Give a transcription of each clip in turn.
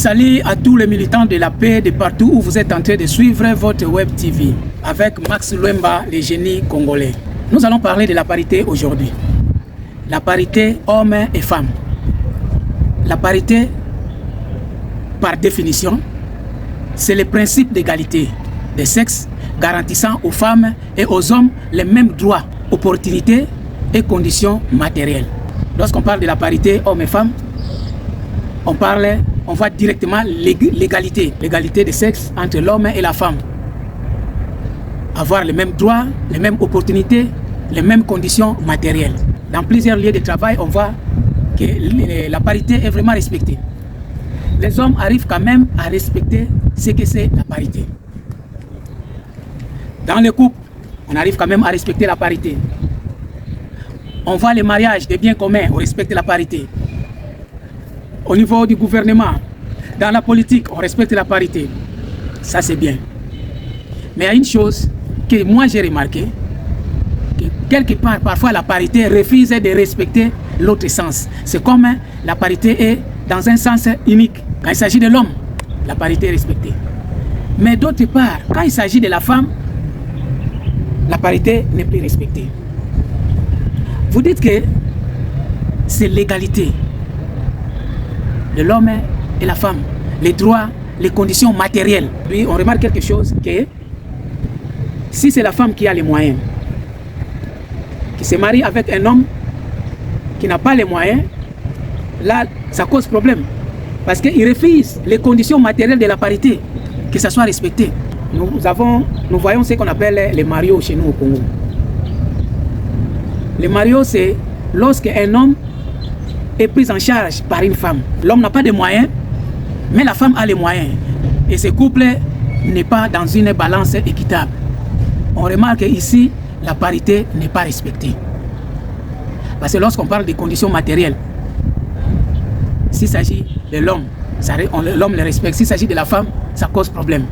Salut à tous les militants de la paix de partout où vous êtes en train de suivre votre web TV avec Max Luemba, le génie congolais. Nous allons parler de la parité aujourd'hui. La parité hommes et femmes. La parité, par définition, c'est le principe d'égalité des sexes garantissant aux femmes et aux hommes les mêmes droits, opportunités et conditions matérielles. Lorsqu'on parle de la parité hommes et femmes, on voit directement l'égalité des sexes entre l'homme et la femme. Avoir les mêmes droits, les mêmes opportunités, les mêmes conditions matérielles. Dans plusieurs lieux de travail, on voit que la parité est vraiment respectée. Les hommes arrivent quand même à respecter ce que c'est la parité. Dans le couple, on arrive quand même à respecter la parité. On voit les mariages des biens communs, on respecte la parité. Au niveau du gouvernement, dans la politique, on respecte la parité. Ça, c'est bien. Mais il y a une chose que moi j'ai remarqué, que quelque part, parfois la parité refuse de respecter l'autre sens. C'est comme la parité est dans un sens unique. Quand il s'agit de l'homme, la parité est respectée. Mais d'autre part, quand il s'agit de la femme, la parité n'est plus respectée. Vous dites que c'est l'égalité de l'homme et la femme, les droits, les conditions matérielles. Puis on remarque quelque chose, que si c'est la femme qui a les moyens, qui se marie avec un homme qui n'a pas les moyens, là, ça cause problème. Parce qu'il refuse les conditions matérielles de la parité, que ça soit respecté. Nous voyons ce qu'on appelle les marios chez nous au Congo. Les marios, c'est lorsqu'un homme est pris en charge par une femme. L'homme n'a pas de moyens, mais la femme a les moyens. Et ce couple n'est pas dans une balance équitable. On remarque ici, la parité n'est pas respectée. Parce que lorsqu'on parle des conditions matérielles, s'il s'agit de l'homme, l'homme le respecte. S'il s'agit de la femme, ça cause problème.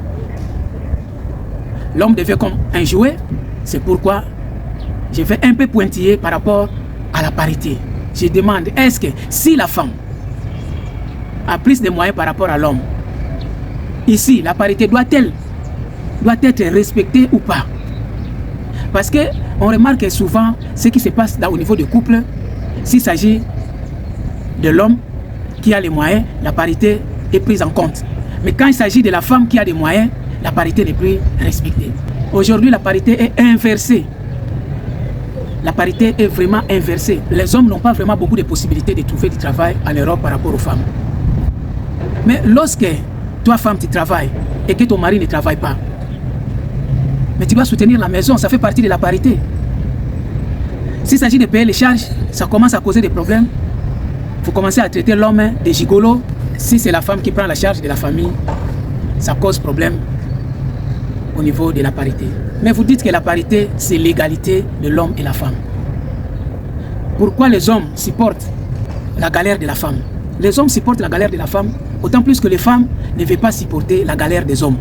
L'homme devient comme un jouet. C'est pourquoi je vais un peu pointiller par rapport à la parité. Je demande, est-ce que si la femme a plus de moyens par rapport à l'homme, ici, la parité doit être respectée ou pas? Parce qu'on remarque souvent ce qui se passe au niveau du couple, s'il s'agit de l'homme qui a les moyens, la parité est prise en compte. Mais quand il s'agit de la femme qui a des moyens, la parité n'est plus respectée. Aujourd'hui, la parité est inversée. La parité est vraiment inversée. Les hommes n'ont pas vraiment beaucoup de possibilités de trouver du travail en Europe par rapport aux femmes. Mais lorsque toi, femme, tu travailles et que ton mari ne travaille pas, mais tu dois soutenir la maison, ça fait partie de la parité. S'il s'agit de payer les charges, ça commence à causer des problèmes. Il faut commencer à traiter l'homme de gigolo. Si c'est la femme qui prend la charge de la famille, ça cause problème au niveau de la parité. Mais vous dites que la parité, c'est l'égalité de l'homme et la femme. Pourquoi les hommes supportent la galère de la femme? Les hommes supportent la galère de la femme, autant plus que les femmes ne veulent pas supporter la galère des hommes.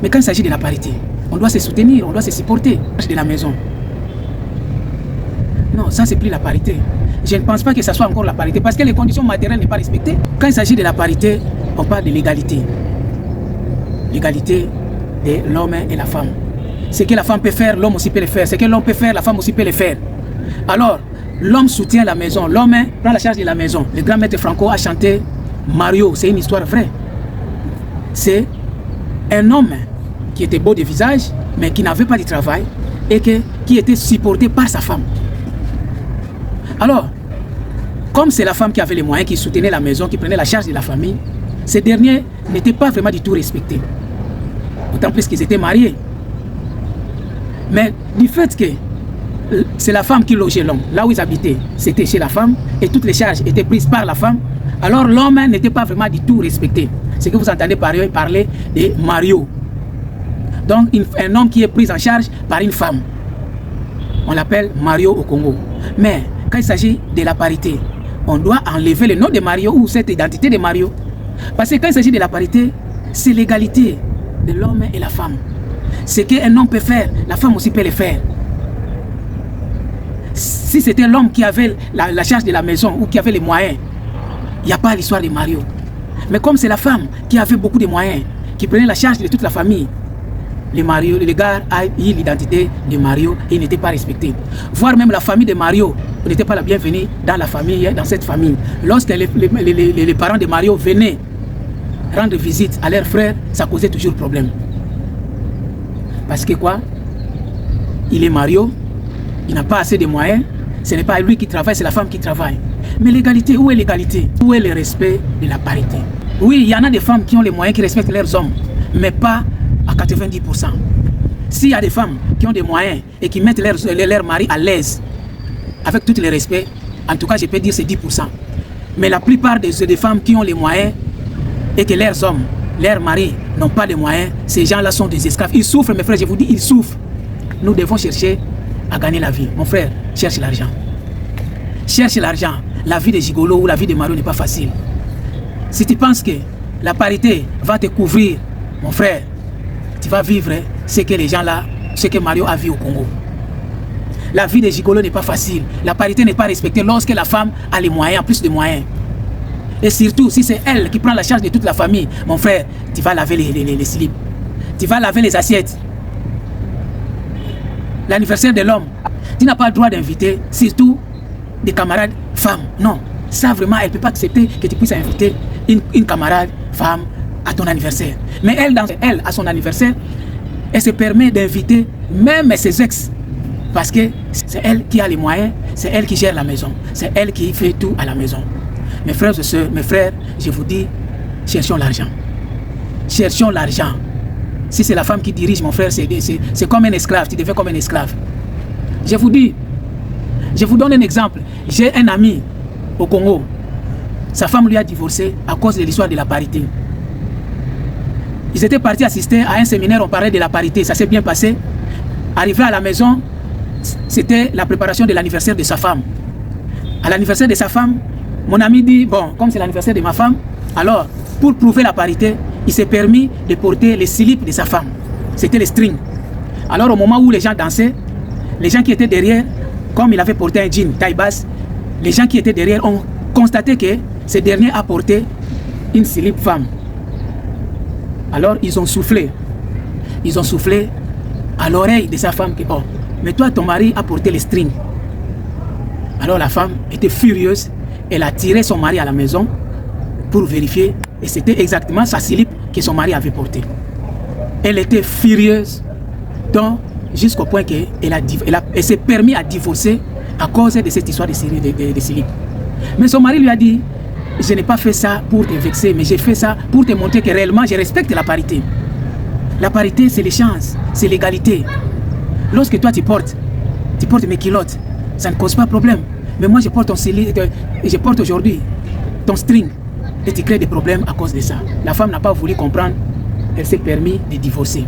Mais quand il s'agit de la parité, on doit se soutenir, on doit se supporter de la maison. Non, ça c'est plus la parité. Je ne pense pas que ça soit encore la parité, parce que les conditions matérielles ne sont pas respectées. Quand il s'agit de la parité, on parle de l'égalité. L'égalité de l'homme et la femme. Ce que la femme peut faire, l'homme aussi peut le faire. Ce que l'homme peut faire, la femme aussi peut le faire. Alors, l'homme soutient la maison, l'homme prend la charge de la maison. Le grand maître Franco a chanté Mario, c'est une histoire vraie. C'est un homme qui était beau de visage, mais qui n'avait pas de travail et qui était supporté par sa femme. Alors, comme c'est la femme qui avait les moyens, qui soutenait la maison, qui prenait la charge de la famille, ces derniers n'étaient pas vraiment du tout respectés. D'autant plus qu'ils étaient mariés. Mais du fait que c'est la femme qui logeait l'homme, là où ils habitaient, c'était chez la femme, et toutes les charges étaient prises par la femme, alors l'homme n'était pas vraiment du tout respecté. C'est que vous entendez parler de Mario. Donc un homme qui est pris en charge par une femme. On l'appelle Mario au Congo. Mais quand il s'agit de la parité, on doit enlever le nom de Mario ou cette identité de Mario. Parce que quand il s'agit de la parité, c'est l'égalité de l'homme et la femme. Ce qu'un homme peut faire, la femme aussi peut le faire. Si c'était l'homme qui avait la charge de la maison ou qui avait les moyens, il n'y a pas l'histoire de Mario. Mais comme c'est la femme qui avait beaucoup de moyens, qui prenait la charge de toute la famille, les gars a eu l'identité de Mario et il n'était pas respecté. Voire même la famille de Mario n'était pas la bienvenue dans la famille, dans cette famille. Lorsque les parents de Mario venaient rendre visite à leurs frères, ça causait toujours problème. Parce que quoi? Il est Mario, il n'a pas assez de moyens, ce n'est pas lui qui travaille, c'est la femme qui travaille. Mais l'égalité, où est l'égalité? Où est le respect de la parité? Oui, il y en a des femmes qui ont les moyens, qui respectent leurs hommes, mais pas à 90%. S'il y a des femmes qui ont des moyens et qui mettent leur mari à l'aise, avec tout le respect, en tout cas je peux dire c'est 10%. Mais la plupart des femmes qui ont les moyens et que leurs hommes, leurs maris n'ont pas de moyens, ces gens-là sont des esclaves. Ils souffrent, mes frères, je vous dis, ils souffrent. Nous devons chercher à gagner la vie. Mon frère, cherche l'argent. Cherche l'argent. La vie de gigolo ou la vie de Mario n'est pas facile. Si tu penses que la parité va te couvrir, mon frère, tu vas vivre ce que les gens là, ce que Mario a vu au Congo. La vie de gigolo n'est pas facile. La parité n'est pas respectée lorsque la femme a les moyens, plus de moyens. Et surtout, si c'est elle qui prend la charge de toute la famille, mon frère, tu vas laver les slips. Tu vas laver les assiettes. L'anniversaire de l'homme, tu n'as pas le droit d'inviter, surtout des camarades femmes. Non, ça vraiment, elle ne peut pas accepter que tu puisses inviter une camarade femme à ton anniversaire. Mais elle, à son anniversaire, elle se permet d'inviter même ses ex. Parce que c'est elle qui a les moyens, c'est elle qui gère la maison, c'est elle qui fait tout à la maison. Mes frères et sœurs, mes frères, je vous dis, cherchons l'argent. Cherchons l'argent. Si c'est la femme qui dirige, mon frère, c'est comme un esclave, tu deviens comme un esclave. Je vous dis, je vous donne un exemple. J'ai un ami au Congo. Sa femme lui a divorcé à cause de l'histoire de la parité. Ils étaient partis assister à un séminaire, on parlait de la parité, ça s'est bien passé. Arrivé à la maison, c'était la préparation de l'anniversaire de sa femme. À l'anniversaire de sa femme, mon ami dit, bon, comme c'est l'anniversaire de ma femme, alors, pour prouver la parité, il s'est permis de porter les slips de sa femme. C'était les strings. Alors, au moment où les gens dansaient, les gens qui étaient derrière, comme il avait porté un jean taille basse, les gens qui étaient derrière ont constaté que ce dernier a porté une slip femme. Alors, ils ont soufflé. Ils ont soufflé à l'oreille de sa femme que, oh, mais toi, ton mari a porté les strings. Alors, la femme était furieuse. Elle a tiré son mari à la maison pour vérifier. Et c'était exactement sa slip que son mari avait portée. Elle était furieuse. Donc, jusqu'au point qu'elle elle s'est permis à divorcer à cause de cette histoire de slip. Mais son mari lui a dit, je n'ai pas fait ça pour te vexer, mais j'ai fait ça pour te montrer que réellement je respecte la parité. La parité, c'est l'échange, c'est l'égalité. Lorsque toi tu portes mes culottes, ça ne cause pas de problème. Mais moi je porte ton slip, je porte aujourd'hui ton string et tu crées des problèmes à cause de ça. La femme n'a pas voulu comprendre, elle s'est permis de divorcer.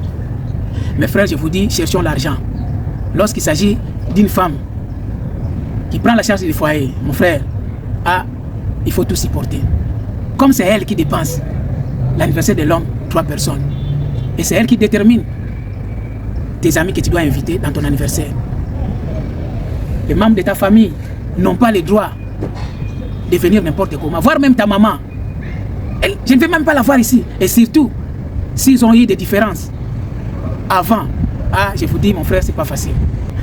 Mes frères, je vous dis, cherchons l'argent. Lorsqu'il s'agit d'une femme qui prend la charge du foyer, mon frère, il faut tout supporter. Comme c'est elle qui dépense l'anniversaire de l'homme, 3 personnes. Et c'est elle qui détermine tes amis que tu dois inviter dans ton anniversaire. Les membres de ta famille n'ont pas le droit de venir n'importe comment, voire même ta maman. Je ne vais même pas la voir ici. Et surtout, s'ils ont eu des différences avant, je vous dis, mon frère, c'est pas facile.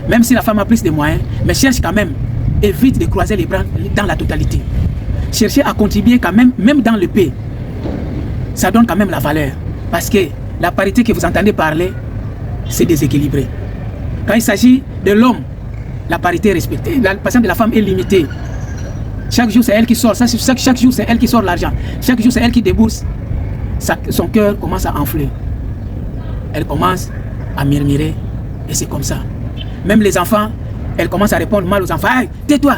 Même si la femme a plus de moyens, mais cherche quand même, évite de croiser les bras dans la totalité. Cherchez à contribuer quand même dans le pays. Ça donne quand même la valeur. Parce que la parité que vous entendez parler, c'est déséquilibré. Quand il s'agit de l'homme, la parité est respectée. La patience de la femme est limitée. Chaque jour, c'est elle qui sort. Chaque jour, c'est elle qui sort l'argent. Chaque jour, c'est elle qui débourse. Son cœur commence à enfler. Elle commence à murmurer. Et c'est comme ça. Même les enfants, elle commence à répondre mal aux enfants. Hey, tais-toi.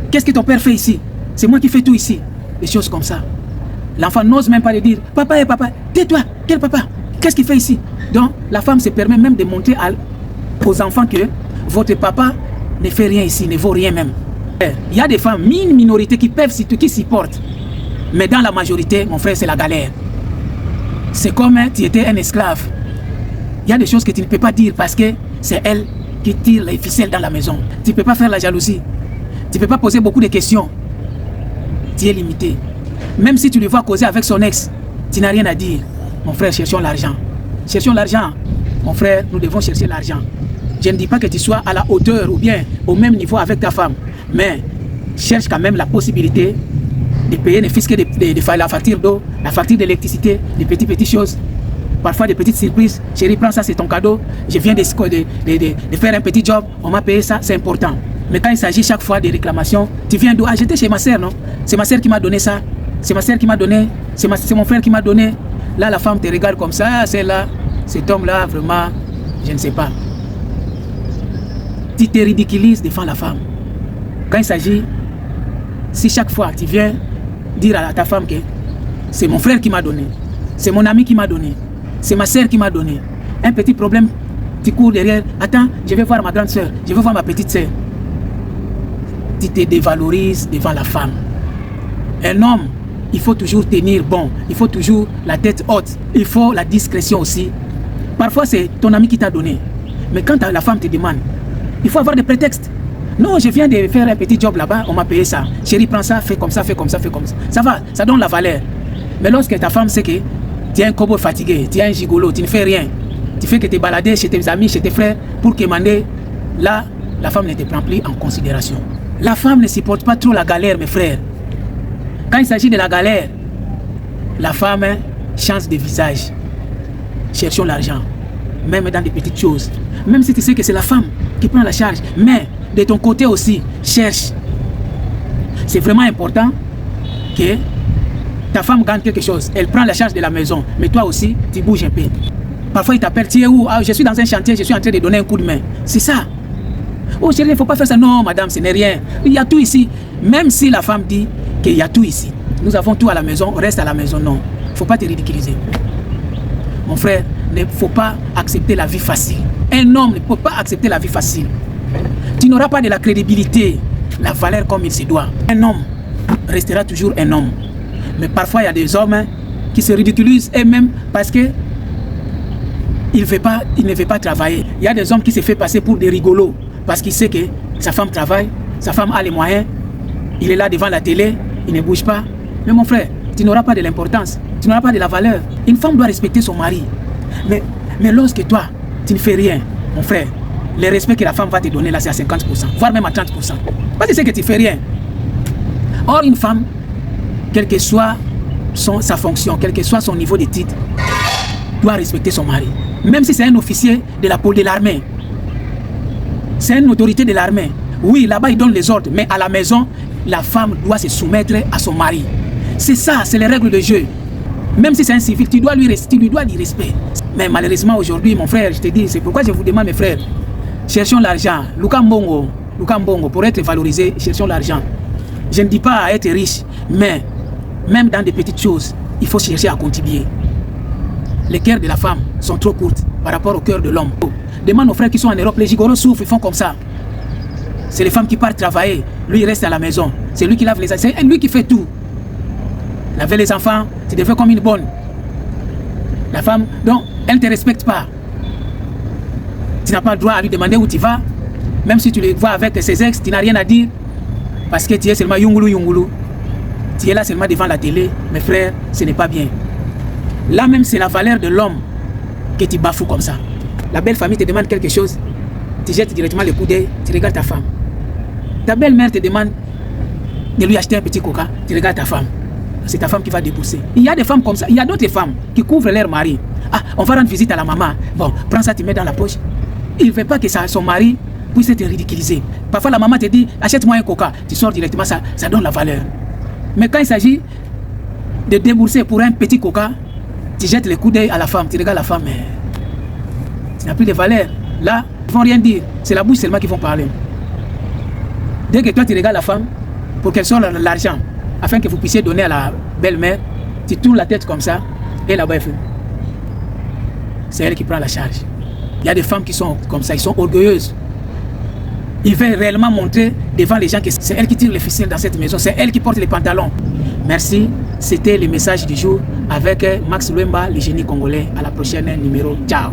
Qu'est-ce que ton père fait ici? C'est moi qui fais tout ici. Des choses comme ça. L'enfant n'ose même pas le dire. Papa, papa, tais-toi. Quel papa? Qu'est-ce qu'il fait ici? Donc, la femme se permet même de montrer aux enfants que votre papa ne fait rien ici, ne vaut rien même. Il y a des femmes, une minorité qui peuvent qui supportent. Mais dans la majorité, mon frère, c'est la galère. C'est comme tu étais un esclave. Il y a des choses que tu ne peux pas dire parce que c'est elle qui tire les ficelles dans la maison. Tu ne peux pas faire la jalousie. Tu ne peux pas poser beaucoup de questions. Tu es limité. Même si tu le vois causer avec son ex, tu n'as rien à dire. Mon frère, cherchons l'argent. Cherchons l'argent. Mon frère, nous devons chercher l'argent. Je ne dis pas que tu sois à la hauteur ou bien au même niveau avec ta femme, mais cherche quand même la possibilité de payer, ne fût-ce que de la facture d'eau, la facture d'électricité, des petites choses. Parfois des petites surprises. Chérie, prends ça, c'est ton cadeau. Je viens de faire un petit job, on m'a payé ça, c'est important. Mais quand il s'agit chaque fois de réclamations, tu viens d'où? Ah, j'étais chez ma soeur, non? C'est ma soeur qui m'a donné ça. C'est ma soeur qui m'a donné. C'est mon frère qui m'a donné. Là, la femme te regarde comme ça. Ah, c'est là, cet homme-là, vraiment, je ne sais pas. Tu te ridiculises devant la femme. Quand il s'agit, si chaque fois tu viens dire à ta femme que c'est mon frère qui m'a donné, c'est mon ami qui m'a donné, c'est ma soeur qui m'a donné, un petit problème, tu cours derrière, attends, je vais voir ma grande soeur, je vais voir ma petite soeur. Tu te dévalorises devant la femme. Un homme, il faut toujours tenir bon, il faut toujours la tête haute, il faut la discrétion aussi. Parfois c'est ton ami qui t'a donné, mais quand la femme te demande, il faut avoir des prétextes. Non, je viens de faire un petit job là-bas, on m'a payé ça. Chérie, prends ça, fais comme ça, fais comme ça, fais comme ça. Ça va, ça donne la valeur. Mais lorsque ta femme sait que tu es un cobo fatigué, tu es un gigolo, tu ne fais rien, tu fais que te balader chez tes amis, chez tes frères, pour quémander, là, la femme ne te prend plus en considération. La femme ne supporte pas trop la galère, mes frères. Quand il s'agit de la galère, la femme change de visage. Cherchons l'argent, même dans des petites choses. Même si tu sais que c'est la femme qui prend la charge, mais de ton côté aussi, cherche. C'est vraiment important que ta femme gagne quelque chose. Elle prend la charge de la maison, mais toi aussi, tu bouges un peu. Parfois, il t'appelle, tu es où? Ah, je suis dans un chantier, je suis en train de donner un coup de main. C'est ça. Oh chérie, il ne faut pas faire ça. Non, madame, ce n'est rien. Il y a tout ici. Même si la femme dit qu'il y a tout ici. Nous avons tout à la maison, reste à la maison. Non, il ne faut pas te ridiculiser. Mon frère, il ne faut pas accepter la vie facile. Un homme ne peut pas accepter la vie facile. Tu n'auras pas de la crédibilité, la valeur comme il se doit. Un homme restera toujours un homme. Mais parfois, il y a des hommes qui se ridiculisent eux-mêmes parce que il ne veut pas travailler. Il y a des hommes qui se font passer pour des rigolos parce qu'il sait que sa femme travaille, sa femme a les moyens, il est là devant la télé, il ne bouge pas. Mais mon frère, tu n'auras pas de l'importance, tu n'auras pas de la valeur. Une femme doit respecter son mari. Mais lorsque toi, tu ne fais rien, mon frère, le respect que la femme va te donner là, c'est à 50%, voire même à 30%. Parce que c'est que tu ne fais rien. Or, une femme, quelle que soit sa fonction, quel que soit son niveau de titre, doit respecter son mari. Même si c'est un officier de l'armée, c'est une autorité de l'armée. Oui, là-bas, il donne les ordres, mais à la maison, la femme doit se soumettre à son mari. C'est ça, c'est les règles de jeu. Même si c'est un civil, tu dois lui du respect. Mais malheureusement, aujourd'hui, mon frère, je te dis, c'est pourquoi je vous demande, mes frères, cherchons l'argent. Luka Mbongo, pour être valorisé, cherchons l'argent. Je ne dis pas à être riche, mais même dans des petites choses, il faut chercher à contribuer. Les cœurs de la femme sont trop courtes par rapport au cœur de l'homme. Demande aux frères qui sont en Europe, les gigolos souffrent, ils font comme ça. C'est les femmes qui partent travailler, lui il reste à la maison. C'est lui qui lave les... C'est lui qui fait tout. Laver les enfants, tu te fais comme une bonne. La femme, donc, elle ne te respecte pas. Tu n'as pas le droit à lui demander où tu vas. Même si tu les vois avec ses ex, tu n'as rien à dire. Parce que tu es seulement yungulu. Tu es là seulement devant la télé. Mes frères, ce n'est pas bien. Là même, c'est la valeur de l'homme que tu bafoues comme ça. La belle famille te demande quelque chose, tu jettes directement le coup d'œil, tu regardes ta femme. Ta belle-mère te demande de lui acheter un petit coca, tu regardes ta femme. C'est ta femme qui va débourser. Il y a des femmes comme ça, il y a d'autres femmes qui couvrent leur mari. Ah, on va rendre visite à la maman. Bon, prends ça, tu mets dans la poche. Il ne veut pas que son mari puisse être ridiculisé. Parfois, la maman te dit, achète-moi un coca. Tu sors directement, ça donne la valeur. Mais quand il s'agit de débourser pour un petit coca, tu jettes le coup d'œil à la femme, tu regardes la femme, mais tu n'as plus de valeur. Là, ils ne vont rien dire. C'est la bouche seulement qui vont parler. Dès que toi, tu regardes la femme, pour qu'elle sorte l'argent, afin que vous puissiez donner à la belle-mère, tu tournes la tête comme ça, et là-bas, c'est elle qui prend la charge. Il y a des femmes qui sont comme ça, ils sont orgueilleuses. Ils veulent réellement montrer devant les gens que c'est elle qui tire les ficelles dans cette maison, c'est elle qui porte les pantalons. Merci, c'était le message du jour avec Max Luemba, le génie congolais. À la prochaine numéro. Ciao.